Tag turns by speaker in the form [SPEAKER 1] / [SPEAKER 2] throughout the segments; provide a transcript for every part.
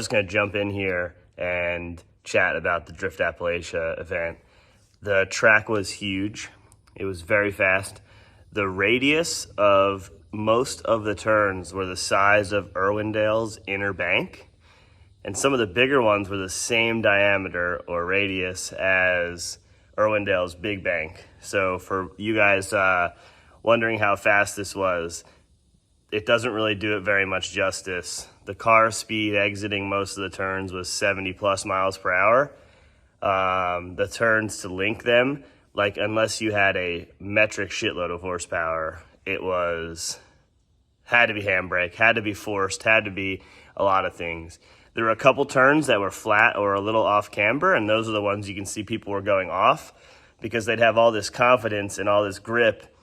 [SPEAKER 1] just gonna jump in here and chat about the Drift Appalachia event. The track was huge. It was very fast. The radius of most of the turns were the size of Irwindale's inner bank, and some of the bigger ones were the same diameter or radius as Irwindale's big bank. So for you guys wondering how fast this was, it doesn't really do it very much justice. The car speed exiting most of the turns was 70 plus miles per hour. The turns to link them, like unless you had a metric shitload of horsepower, it had to be handbrake, had to be forced, had to be a lot of things. There were a couple turns that were flat or a little off camber, and those are the ones you can see people were going off because they'd have all this confidence and all this grip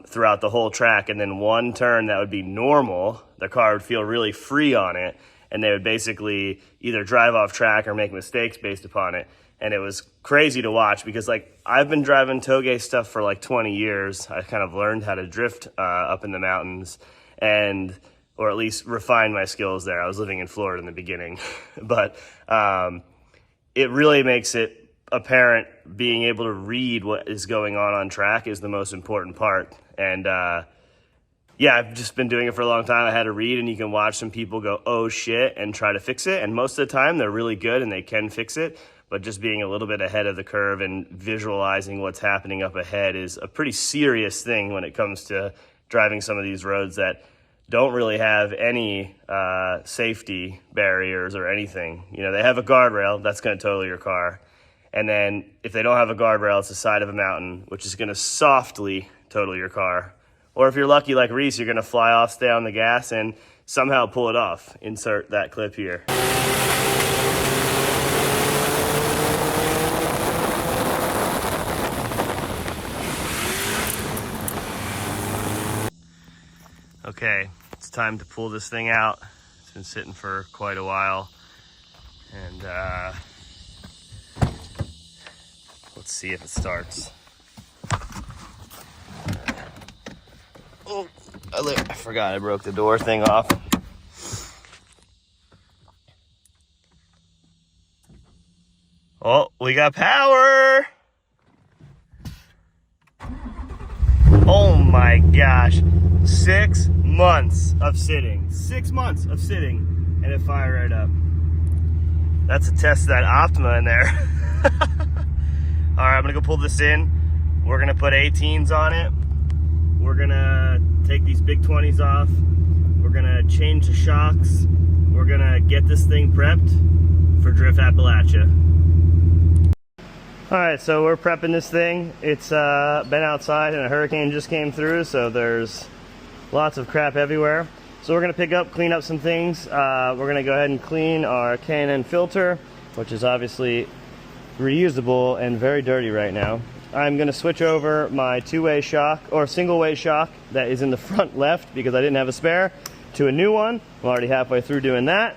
[SPEAKER 1] throughout the whole track, and then one turn that would be normal, the car would feel really free on it, and they would basically either drive off track or make mistakes based upon it. And it was crazy to watch because, like, I've been driving toge stuff for like 20 years. I kind of learned how to drift up in the mountains, or at least refine my skills there. I was living in Florida in the beginning, but it really makes it apparent being able to read what is going on track is the most important part. And yeah, I've just been doing it for a long time. I had to read, and you can watch some people go, oh shit, and try to fix it. And most of the time they're really good and they can fix it, but just being a little bit ahead of the curve and visualizing what's happening up ahead is a pretty serious thing when it comes to driving some of these roads that don't really have any safety barriers or anything. You know, they have a guardrail, that's gonna total your car. And then if they don't have a guardrail, it's the side of a mountain, which is gonna softly total your car. Or if you're lucky like Reese, you're gonna fly off, stay on the gas, and somehow pull it off. Insert that clip here. Okay, it's time to pull this thing out. It's been sitting for quite a while. And let's see if it starts. Oh, I forgot I broke the door thing off. Oh, we got power! Oh my gosh. 6 months of sitting. 6 months of sitting, and it fired right up. That's a test of that Optima in there. All right, I'm gonna go pull this in. We're gonna put 18s on it. We're gonna take these big 20s off. We're gonna change the shocks. We're gonna get this thing prepped for Drift Appalachia. All right, so we're prepping this thing. It's been outside and a hurricane just came through, so there's lots of crap everywhere. So we're gonna clean up some things. We're gonna go ahead and clean our K&N filter, which is obviously reusable and very dirty right now. I'm gonna switch over my two-way shock, or single-way shock that is in the front left because I didn't have a spare, to a new one. I'm already halfway through doing that.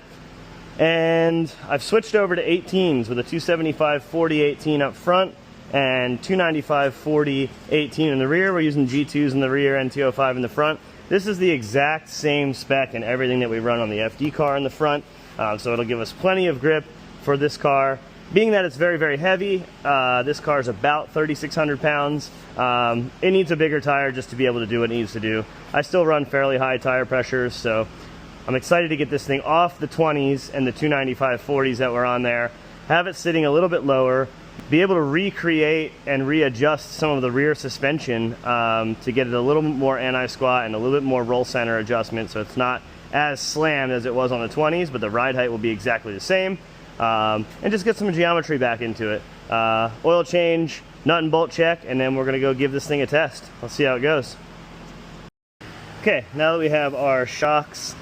[SPEAKER 1] And I've switched over to 18s with a 275/40 18 up front and 295/40 18 in the rear. We're using G2s in the rear and T05 in the front. This is the exact same spec and everything that we run on the FD car in the front, so it'll give us plenty of grip for this car. Being that it's very, very heavy, this car is about 3,600 pounds. It needs a bigger tire just to be able to do what it needs to do. I still run fairly high tire pressures, so I'm excited to get this thing off the 20s and the 295/40s that were on there, have it sitting a little bit lower, be able to recreate and readjust some of the rear suspension to get it a little more anti-squat and a little bit more roll center adjustment, so it's not as slammed as it was on the 20s, but the ride height will be exactly the same. And just get some geometry back into it. Oil change, nut and bolt check, and then we're gonna go give this thing a test. Let's see how it goes. Okay, now that we have our shocks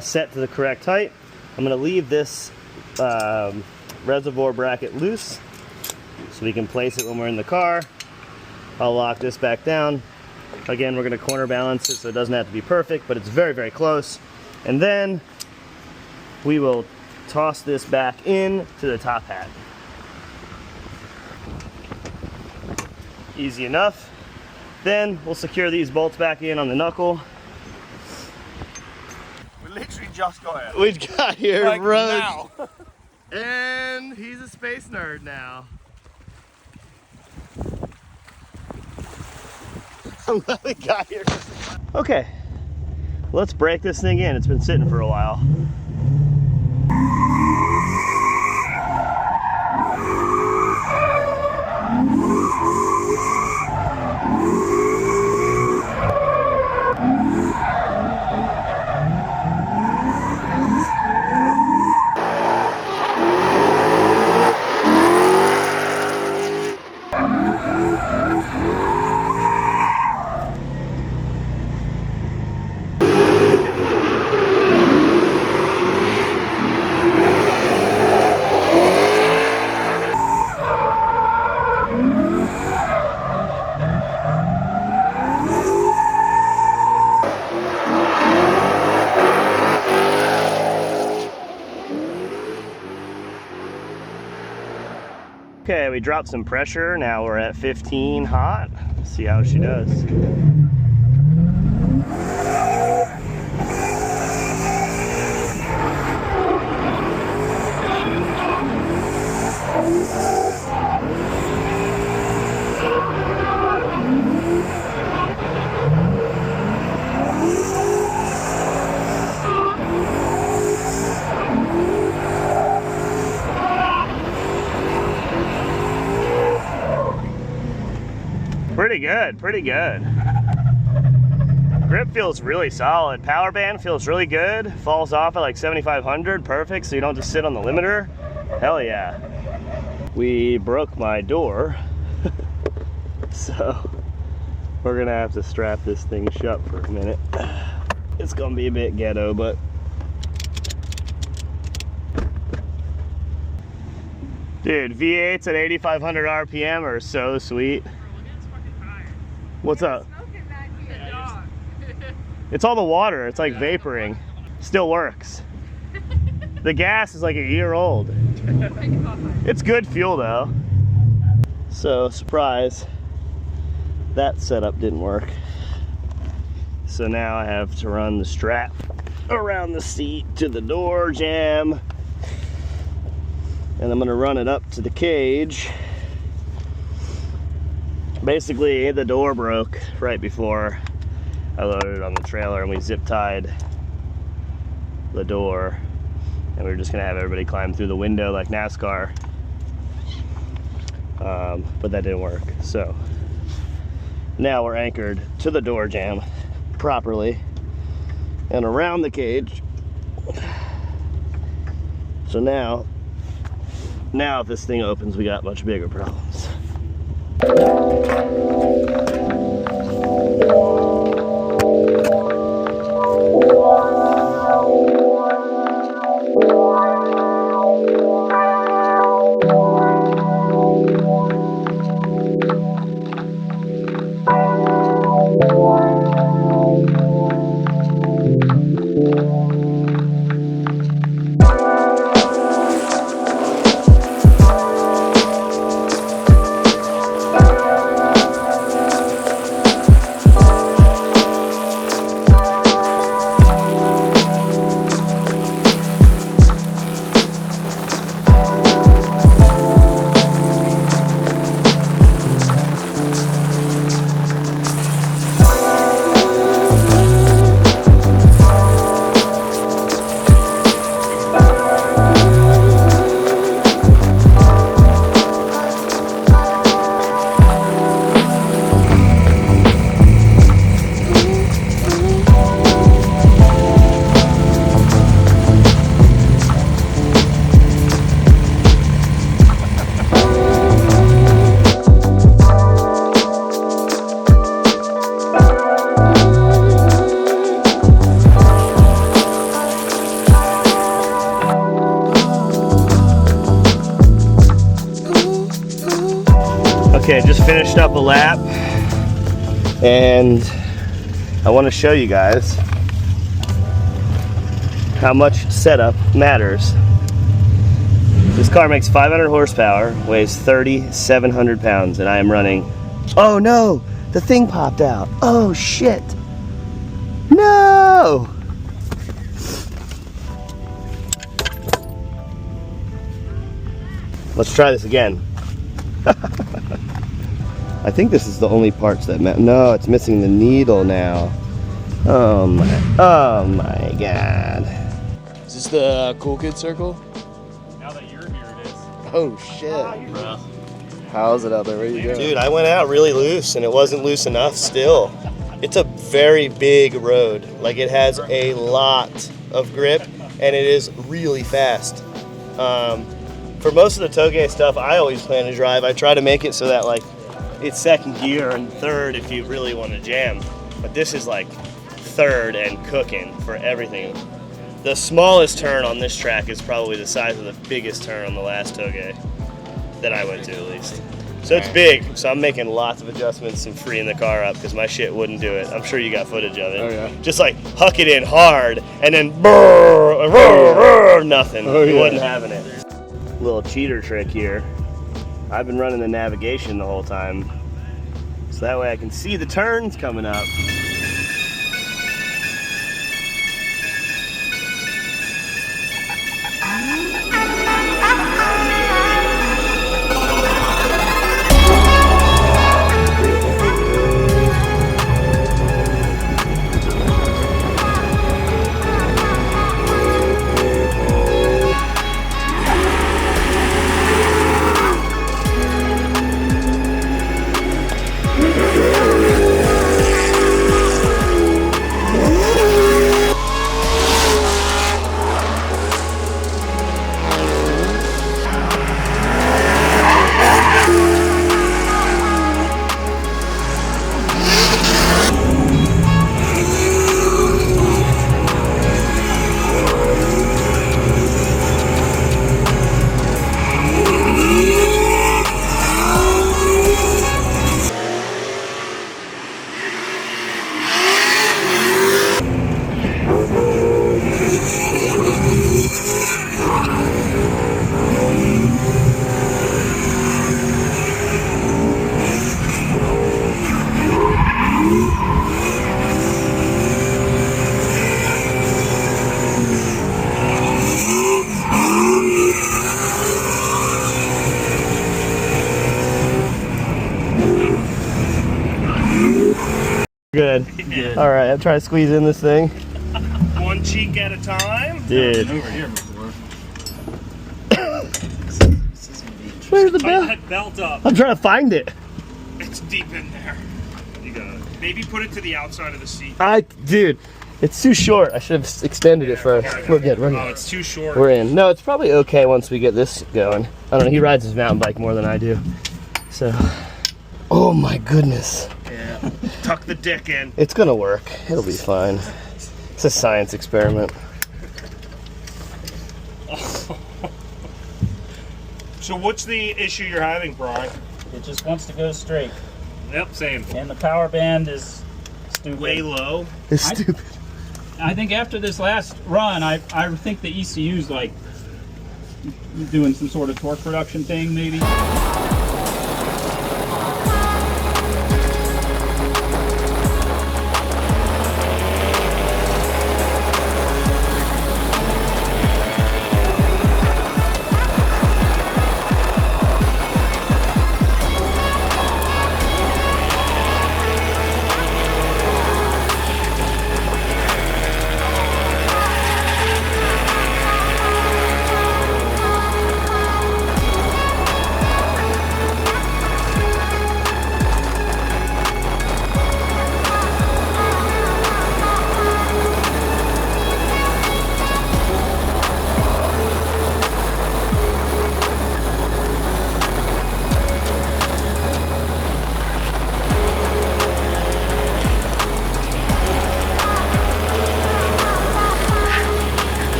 [SPEAKER 1] set to the correct height, I'm gonna leave this reservoir bracket loose so we can place it when we're in the car. I'll lock this back down. Again, we're gonna corner balance it so it doesn't have to be perfect, but it's very, very close. And then we will toss this back in to the top hat. Easy enough. Then we'll secure these bolts back in on the knuckle.
[SPEAKER 2] We
[SPEAKER 1] literally just got here.
[SPEAKER 2] We got here,
[SPEAKER 1] like
[SPEAKER 2] road.
[SPEAKER 1] now.
[SPEAKER 2] And he's a space nerd now. I'm glad we got here. Okay, let's break this thing in. It's been sitting for a while. Okay, we dropped some pressure. Now we're at 15 hot. See how she does. Pretty good, pretty good. Grip feels really solid. Power band feels really good. Falls off at like 7,500, perfect, so you don't just sit on the limiter. Hell yeah. We broke my door, so we're gonna have to strap this thing shut for a minute. It's gonna be a bit ghetto, but dude, V8s at 8,500 RPM are so sweet. What's up? It's all the water. It's like vaporing. Still works. The gas is like a year old. It's good fuel though. So, surprise, that setup didn't work. So now I have to run the strap around the seat to the door jamb. And I'm gonna run it up to the cage. Basically, the door broke right before I loaded it on the trailer, and we zip tied the door, and we were just gonna have everybody climb through the window like NASCAR, but that didn't work. So now we're anchored to the door jamb properly and around the cage. So now if this thing opens, we got much bigger problems. Okay, just finished up a lap, and I want to show you guys how much setup matters. This car makes 500 horsepower, weighs 3,700 pounds, and I am running. Oh no, the thing popped out. Oh shit. No!
[SPEAKER 1] Let's try this again. I think this is the only parts that matter. No, it's missing the needle now. Oh my god. Is this the cool kid circle?
[SPEAKER 3] Now that you're here, it is.
[SPEAKER 1] Oh shit.
[SPEAKER 3] Bro.
[SPEAKER 4] How's it out there? Where you going?
[SPEAKER 1] Dude, I went out really loose and it wasn't loose enough still. It's a very big road. Like, it has a lot of grip and it is really fast. For most of the toge stuff, I always plan to drive. I try to make it so that, like, it's second gear and third if you really want to jam. But this is like third and cooking for everything. The smallest turn on this track is probably the size of the biggest turn on the last toge that I went to, at least. So it's big, so I'm making lots of adjustments and freeing the car up because my shit wouldn't do it. I'm sure you got footage of it.
[SPEAKER 4] Oh, yeah.
[SPEAKER 1] Just like huck it in hard and then brrr, brrr, brrr, nothing.
[SPEAKER 4] Oh,
[SPEAKER 1] You
[SPEAKER 4] yeah.
[SPEAKER 1] wasn't having it. Little cheater trick here. I've been running the navigation the whole time, so that way I can see the turns coming up. Good. All right, I'm trying to squeeze in this thing.
[SPEAKER 3] One cheek at a time.
[SPEAKER 1] Dude.
[SPEAKER 3] Over here before.
[SPEAKER 1] Where's the
[SPEAKER 3] Tighten
[SPEAKER 1] belt?
[SPEAKER 3] that belt up.
[SPEAKER 1] I'm trying to find it.
[SPEAKER 3] It's deep in there. You got it. Maybe put it to the outside of the seat.
[SPEAKER 1] Dude, it's too short. I should have extended it first. We're good, we're
[SPEAKER 3] Oh,
[SPEAKER 1] good.
[SPEAKER 3] it's too short.
[SPEAKER 1] We're in. No, it's probably okay once we get this going. I don't know, he rides his mountain bike more than I do. So, oh my goodness.
[SPEAKER 3] Yeah. Tuck the dick in.
[SPEAKER 1] It's gonna work. It'll be fine. It's a science experiment.
[SPEAKER 3] So what's the issue you're having, Brian?
[SPEAKER 5] It just wants to go straight.
[SPEAKER 3] Yep, same.
[SPEAKER 5] And the power band is stupid.
[SPEAKER 3] Way low.
[SPEAKER 1] It's
[SPEAKER 5] I-
[SPEAKER 1] stupid.
[SPEAKER 5] I think after this last run, I think the ECU's like doing some sort of torque production thing, maybe.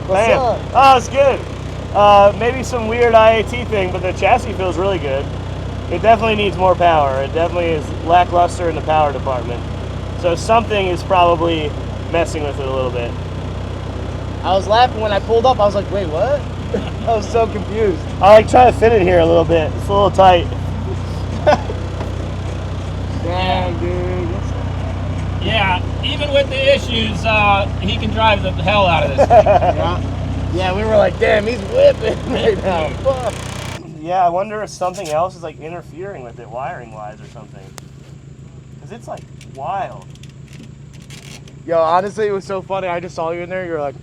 [SPEAKER 1] Bam. Oh, it's good. Maybe some weird IAT thing, but the chassis feels really good. It definitely needs more power. It definitely is lackluster in the power department. So something is probably messing with it a little bit. I was laughing when I pulled up. I was like, wait, what?
[SPEAKER 4] I was so confused.
[SPEAKER 2] I like trying to fit it here a little bit. It's a little tight.
[SPEAKER 4] Damn, dude.
[SPEAKER 5] Yeah, even with the issues, he can drive the hell out of this.
[SPEAKER 4] Yeah, we were like, damn, he's whipping right now. Fuck.
[SPEAKER 2] Yeah, I wonder if something else is like interfering with it wiring wise or something. Cause it's like wild.
[SPEAKER 4] Yo, honestly, it was so funny. I just saw you in there. You're like,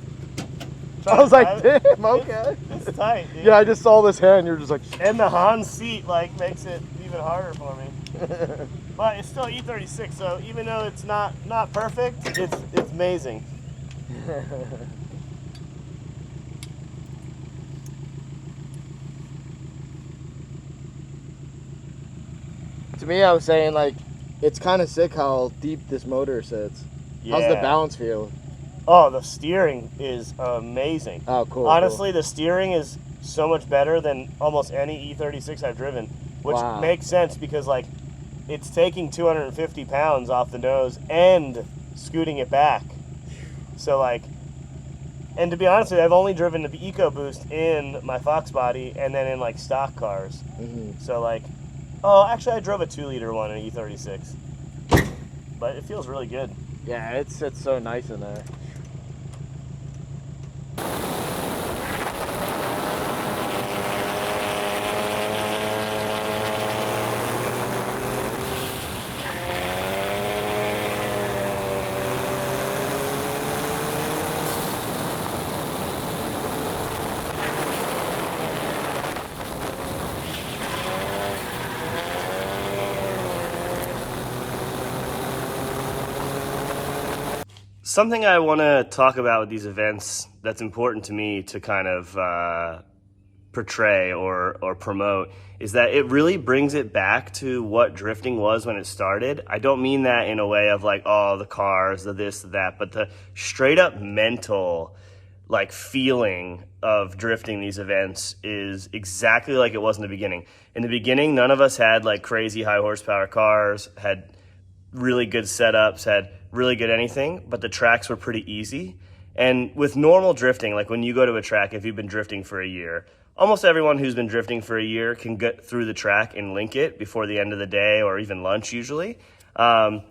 [SPEAKER 4] I was like, damn, okay.
[SPEAKER 2] It's tight, dude.
[SPEAKER 4] Yeah, I just saw this hand. You're just like,
[SPEAKER 2] And the Han seat like makes it even harder for me. But it's still E36, so even though it's not perfect, it's amazing.
[SPEAKER 4] to me, I was saying like, it's kind of sick how deep this motor sits.
[SPEAKER 2] Yeah.
[SPEAKER 4] How's the balance feel?
[SPEAKER 2] Oh, the steering is amazing.
[SPEAKER 4] Oh, cool.
[SPEAKER 2] Honestly, the steering is so much better than almost any E36 I've driven, which
[SPEAKER 4] Wow.
[SPEAKER 2] makes sense because like it's taking 250 pounds off the nose and scooting it back. So like, and to be honest with you, I've only driven the EcoBoost in my Fox body and then in like stock cars.
[SPEAKER 4] Mm-hmm.
[SPEAKER 2] So like, oh, actually I drove a 2-liter one in E36, but it feels really good.
[SPEAKER 4] Yeah, it sits so nice in there.
[SPEAKER 2] Something I want to talk about with these events that's important to me to kind of portray or promote is that it really brings it back to what drifting was when it started. I don't mean that in a way of like, oh, the cars, the this, the that, but the straight up mental like feeling of drifting these events is exactly like it was in the beginning. In the beginning, none of us had like crazy high horsepower cars, had really good setups, had really good anything, but the tracks were pretty easy. And with normal drifting, like when you go to a track, if you've been drifting for a year, almost everyone who's been drifting for a year can get through the track and link it before the end of the day or even lunch usually. And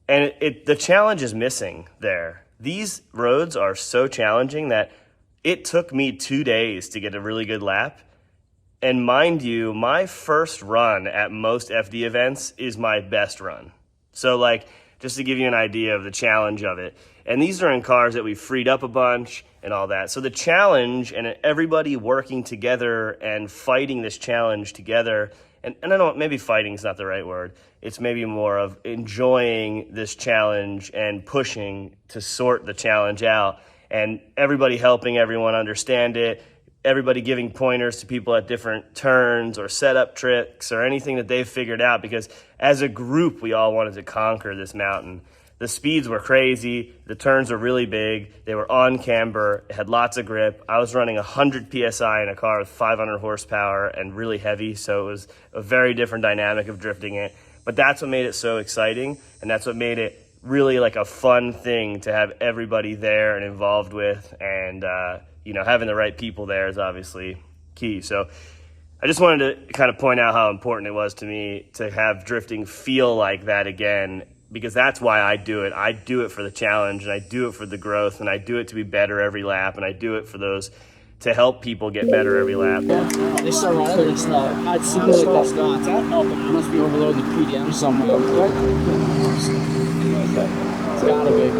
[SPEAKER 2] the challenge is missing there. These roads are so challenging that it took me 2 days to get a really good lap. And mind you, my first run at most FD events is my best run. So like, just to give you an idea of the challenge of it. And these are in cars that we freed up a bunch and all that. So the challenge and everybody working together and fighting this challenge together, and I don't know, maybe fighting is not the right word. It's maybe more of enjoying this challenge and pushing to sort the challenge out and everybody helping everyone understand it. Everybody giving pointers to people at different turns or setup tricks or anything that they've figured out, because as a group, we all wanted to conquer this mountain. The speeds were crazy. The turns were really big. They were on camber, had lots of grip. I was running 100 PSI in a car with 500 horsepower and really heavy. So it was a very different dynamic of drifting it. But that's what made it so exciting. And that's what made it really like a fun thing to have everybody there and involved with. And, you know, having the right people there is obviously key. So I just wanted to kind of point out how important it was to me to have drifting feel like that again, because that's why I do it. I do it for the challenge, and I do it for the growth, and I do it to be better every lap, and I do it for those to help people get better every lap.
[SPEAKER 6] They start running and stuff. I'd see like that's not. It must be overloading the PDM somewhere. It's gotta be.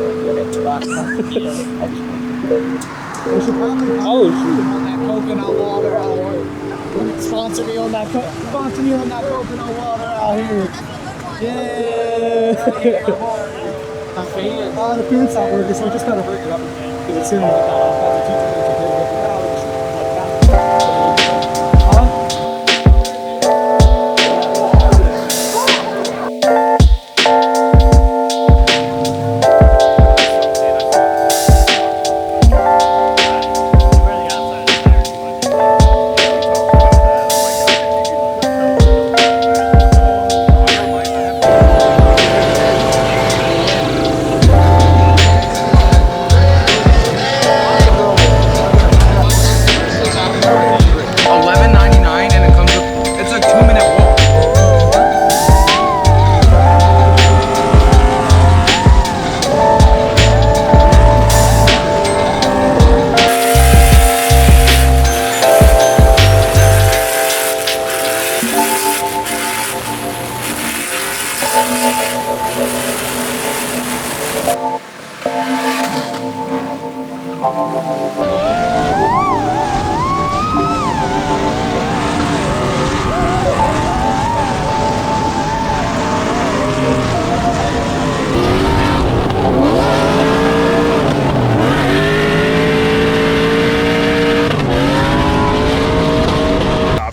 [SPEAKER 6] We should probably on that coconut water out here. Sponsor me on that coconut water out here. Yeah. The fan's not working, so we just gotta break it up because it's in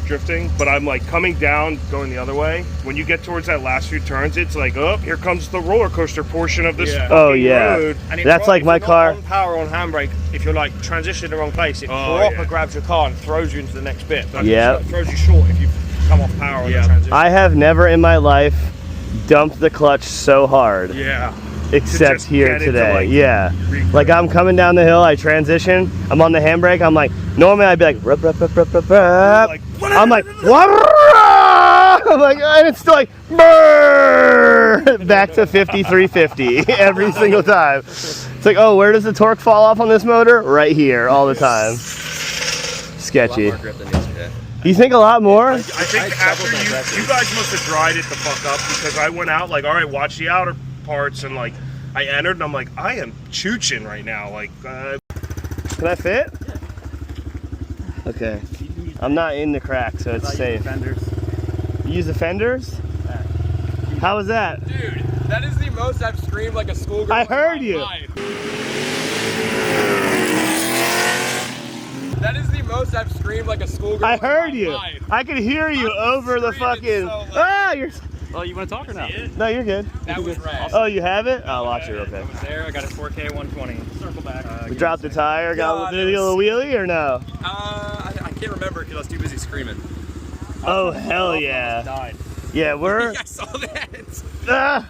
[SPEAKER 3] Drifting, but I'm like coming down going the other way. When you get towards that last few turns, it's like, oh, here comes the roller coaster portion of this
[SPEAKER 2] Oh yeah,
[SPEAKER 3] road.
[SPEAKER 1] And it
[SPEAKER 2] that's like my car.
[SPEAKER 1] On power on handbrake, if you're like transitioning the wrong place, it proper grabs your car and throws you into the next bit. But
[SPEAKER 2] Yeah.
[SPEAKER 1] it throws you short if you come off power on the transition.
[SPEAKER 2] I have never in my life dumped the clutch so hard.
[SPEAKER 3] Yeah.
[SPEAKER 2] Except
[SPEAKER 3] just
[SPEAKER 2] here
[SPEAKER 3] get into,
[SPEAKER 2] today.
[SPEAKER 3] like,
[SPEAKER 2] Yeah.
[SPEAKER 3] re-grip.
[SPEAKER 2] Like I'm coming down the hill, I transition, I'm on the handbrake, I'm like, normally I'd be like, rup, rup, rup, rup, rup, rup.
[SPEAKER 3] Like,
[SPEAKER 2] I'm like, I'm like, and it's still like, brrr, back to 5350 every single time. It's like, oh, where does the torque fall off on this motor? Right here, all the time. Sketchy. You think a lot more?
[SPEAKER 3] I think after you guys must have dried it the fuck up, because I went out like, all right, watch the outer parts, and like I entered and I'm like, I am chooching right now. Like,
[SPEAKER 2] Can I fit? Okay. I'm not in the crack, so it's safe. You use the fenders? How was that?
[SPEAKER 7] Dude, that is the most I've screamed like a schoolgirl.
[SPEAKER 2] I heard you.
[SPEAKER 7] That is the most I've screamed like a schoolgirl.
[SPEAKER 2] I heard you. I could hear you over the fucking. You're.
[SPEAKER 5] Oh, you want to talk or not?
[SPEAKER 2] No, you're good.
[SPEAKER 7] That was rad.
[SPEAKER 2] Oh, you have it? I'll watch it real quick.
[SPEAKER 5] There, I got a 4K 120. Circle back.
[SPEAKER 2] We dropped the tire, got
[SPEAKER 7] God,
[SPEAKER 2] a little wheelie or no?
[SPEAKER 7] I can't remember because I was too busy screaming.
[SPEAKER 2] Oh, hell yeah.
[SPEAKER 5] Died.
[SPEAKER 2] Yeah, we're.
[SPEAKER 7] I saw that.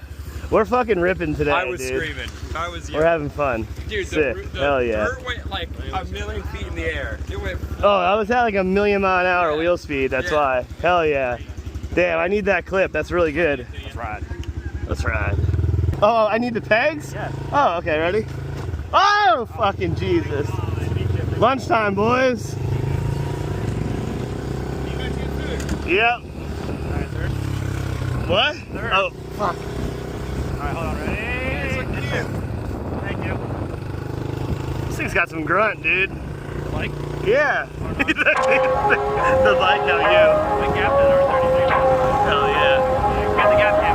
[SPEAKER 2] We're fucking ripping today,
[SPEAKER 7] I was
[SPEAKER 2] dude.
[SPEAKER 7] screaming. I was.
[SPEAKER 2] We're having fun.
[SPEAKER 7] Dude,
[SPEAKER 2] Sick.
[SPEAKER 7] the
[SPEAKER 2] Hell yeah.
[SPEAKER 7] dirt went like a million feet in the air. It went.
[SPEAKER 2] Oh, I was at like a 1,000,000-mile-an-hour wheel speed. That's
[SPEAKER 7] Yeah.
[SPEAKER 2] why. Hell yeah. Damn, I need that clip. That's really good.
[SPEAKER 5] That's right.
[SPEAKER 2] Let's ride. Oh, I need the pegs?
[SPEAKER 5] Yeah.
[SPEAKER 2] Oh, okay, ready? Oh, fucking Jesus. Lunchtime, boys. Yep.
[SPEAKER 5] Alright, third.
[SPEAKER 2] What?
[SPEAKER 5] Third.
[SPEAKER 2] Oh, fuck.
[SPEAKER 5] Alright, hold on, ready? Thank you.
[SPEAKER 2] This thing's got some grunt, dude.
[SPEAKER 5] Like?
[SPEAKER 2] Yeah. The bike, how you?
[SPEAKER 5] The gap is R33.
[SPEAKER 2] Hell yeah.
[SPEAKER 5] Got the gap cam.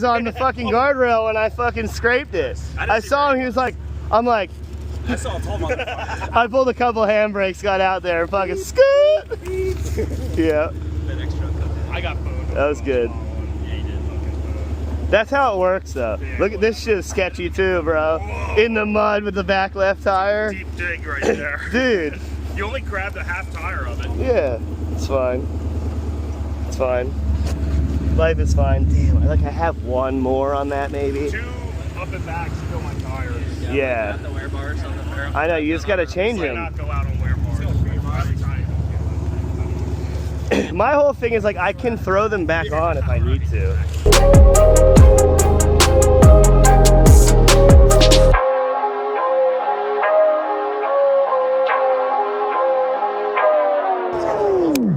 [SPEAKER 2] was on the fucking guardrail when I fucking scraped it. I saw him, he was like, I'm like,
[SPEAKER 7] I saw a tall motherfucker.
[SPEAKER 2] I pulled a couple handbrakes, got out there, and fucking scoot. Yeah,
[SPEAKER 3] I got boned.
[SPEAKER 2] that was good.
[SPEAKER 3] Yeah, you did.
[SPEAKER 2] That's how it works though. Look at this shit is sketchy too, bro. In the mud with the back left tire.
[SPEAKER 3] Deep dig right there.
[SPEAKER 2] Dude,
[SPEAKER 3] You only grabbed a half tire of it.
[SPEAKER 2] yeah, it's fine. It's fine. Life is fine. Damn, I have one more on that maybe.
[SPEAKER 3] 2 up and backs fill my tires.
[SPEAKER 2] Yeah.
[SPEAKER 7] The wear bars on the barrel.
[SPEAKER 2] I know, you just gotta change
[SPEAKER 3] Might
[SPEAKER 2] them.
[SPEAKER 3] not go out on wear bars. Every time.
[SPEAKER 2] My whole thing is like I can throw them back on if I need to.